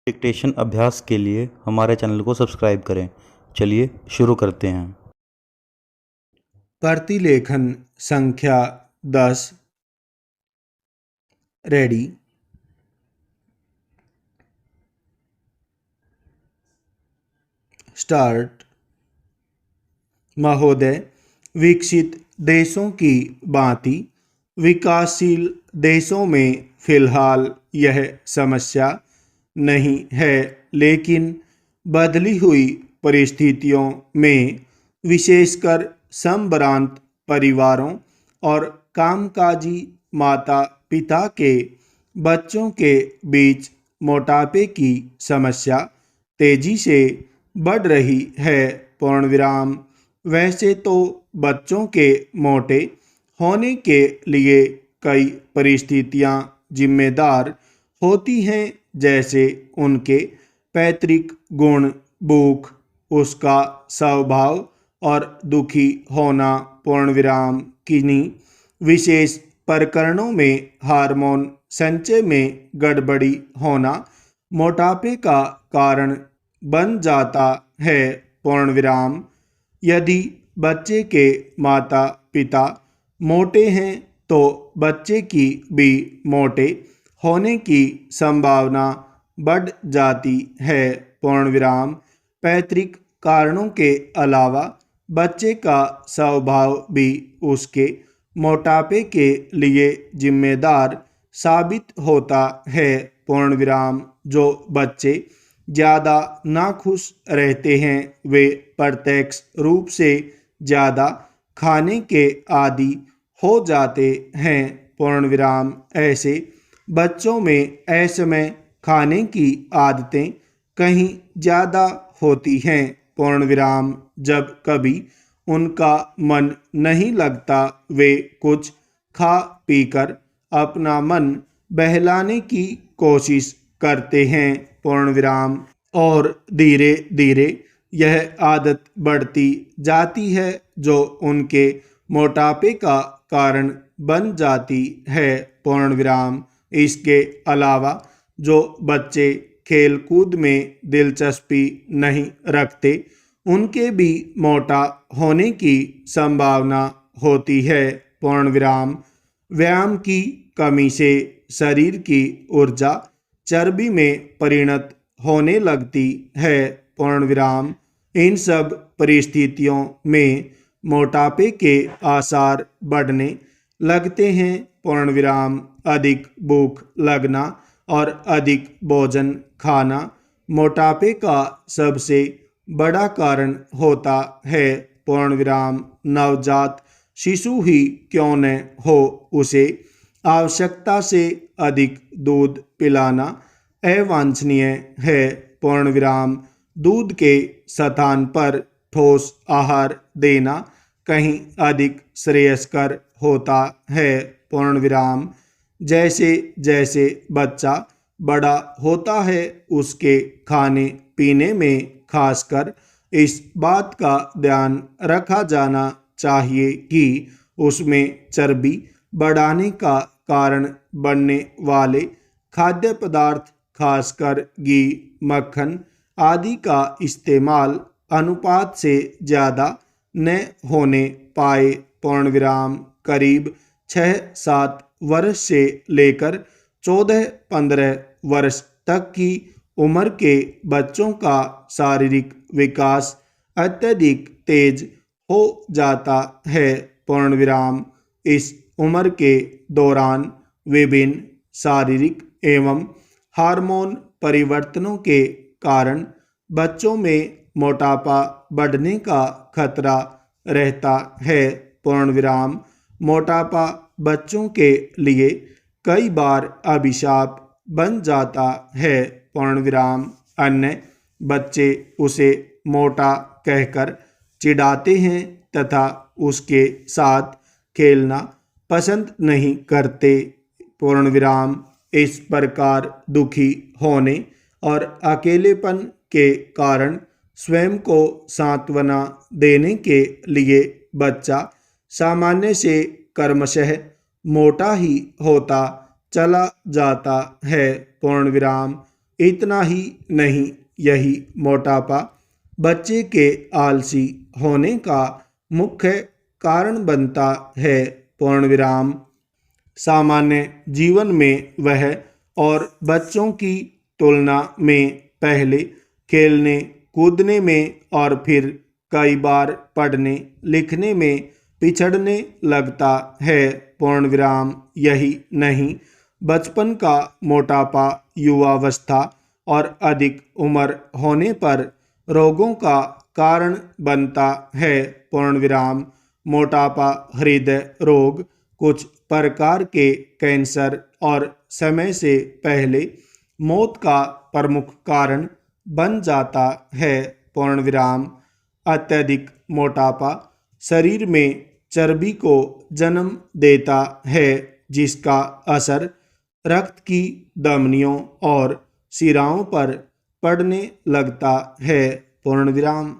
Dictation अभ्यास के लिए हमारे चैनल को सब्सक्राइब करें। चलिए शुरू करते हैं। प्रतिलेखन संख्या 10। रेडी। स्टार्ट। महोदय, विकसित देशों की भांति विकासशील देशों में फिलहाल यह समस्या नहीं है, लेकिन बदली हुई परिस्थितियों में विशेषकर संभ्रांत परिवारों और कामकाजी माता पिता के बच्चों के बीच मोटापे की समस्या तेजी से बढ़ रही है। पूर्ण विराम। वैसे तो बच्चों के मोटे होने के लिए कई परिस्थितियां जिम्मेदार होती हैं, जैसे उनके पैतृक गुण, भूख, उसका स्वभाव और दुखी होना। पूर्ण विराम। किन्हीं विशेष प्रकरणों में हार्मोन संचय में गड़बड़ी होना मोटापे का कारण बन जाता है। पूर्ण विराम। यदि बच्चे के माता पिता मोटे हैं तो बच्चे की भी मोटे होने की संभावना बढ़ जाती है। पूर्ण विराम। पैतृक कारणों के अलावा बच्चे का स्वभाव भी उसके मोटापे के लिए जिम्मेदार साबित होता है। पूर्ण विराम। जो बच्चे ज़्यादा नाखुश रहते हैं वे प्रत्यक्ष रूप से ज़्यादा खाने के आदी हो जाते हैं। पूर्ण विराम। ऐसे बच्चों में असमय खाने की आदतें कहीं ज़्यादा होती हैं। पूर्ण विराम। जब कभी उनका मन नहीं लगता वे कुछ खा पीकर अपना मन बहलाने की कोशिश करते हैं। पूर्ण विराम। और धीरे धीरे यह आदत बढ़ती जाती है जो उनके मोटापे का कारण बन जाती है। पूर्ण विराम। इसके अलावा जो बच्चे खेल कूद में दिलचस्पी नहीं रखते उनके भी मोटा होने की संभावना होती है। पूर्ण विराम। व्यायाम की कमी से शरीर की ऊर्जा चर्बी में परिणत होने लगती है। पूर्ण विराम। इन सब परिस्थितियों में मोटापे के आसार बढ़ने लगते हैं। पूर्ण विराम। अधिक भूख लगना और अधिक भोजन खाना मोटापे का सबसे बड़ा कारण होता है। पूर्ण विराम। नवजात शिशु ही क्यों न हो, उसे आवश्यकता से अधिक दूध पिलाना अवांछनीय है। पूर्ण विराम। दूध के स्थान पर ठोस आहार देना कहीं अधिक श्रेयस्कर होता है। पूर्ण विराम। जैसे जैसे बच्चा बड़ा होता है उसके खाने पीने में खासकर इस बात का ध्यान रखा जाना चाहिए कि उसमें चर्बी बढ़ाने का कारण बनने वाले खाद्य पदार्थ खासकर घी, मक्खन आदि का इस्तेमाल अनुपात से ज़्यादा न होने पाए। पूर्ण विराम। करीब 6-7 वर्ष से लेकर 14-15 वर्ष तक की उम्र के बच्चों का शारीरिक विकास अत्यधिक तेज हो जाता है। पूर्ण विराम। इस उम्र के दौरान विभिन्न शारीरिक एवं हार्मोन परिवर्तनों के कारण बच्चों में मोटापा बढ़ने का खतरा रहता है। पूर्ण विराम। मोटापा बच्चों के लिए कई बार अभिशाप बन जाता है। पूर्ण विराम। अन्य बच्चे उसे मोटा कहकर चिढ़ाते हैं तथा उसके साथ खेलना पसंद नहीं करते। पूर्ण विराम। इस प्रकार दुखी होने और अकेलेपन के कारण स्वयं को सांत्वना देने के लिए बच्चा सामान्य से क्रमशः मोटा ही होता चला जाता है। पूर्ण विराम। इतना ही नहीं, यही मोटापा बच्चे के आलसी होने का मुख्य कारण बनता है। पूर्ण विराम। सामान्य जीवन में वह और बच्चों की तुलना में पहले खेलने कूदने में और फिर कई बार पढ़ने लिखने में पिछड़ने लगता है। पूर्ण विराम। यही नहीं, बचपन का मोटापा युवावस्था और अधिक उम्र होने पर रोगों का कारण बनता है। पूर्ण विराम। मोटापा, हृदय रोग, कुछ प्रकार के कैंसर और समय से पहले मौत का प्रमुख कारण बन जाता है। पूर्ण विराम। अत्यधिक मोटापा शरीर में चर्बी को जन्म देता है, जिसका असर रक्त की धमनियों और शिराओं पर पड़ने लगता है। पूर्ण विराम।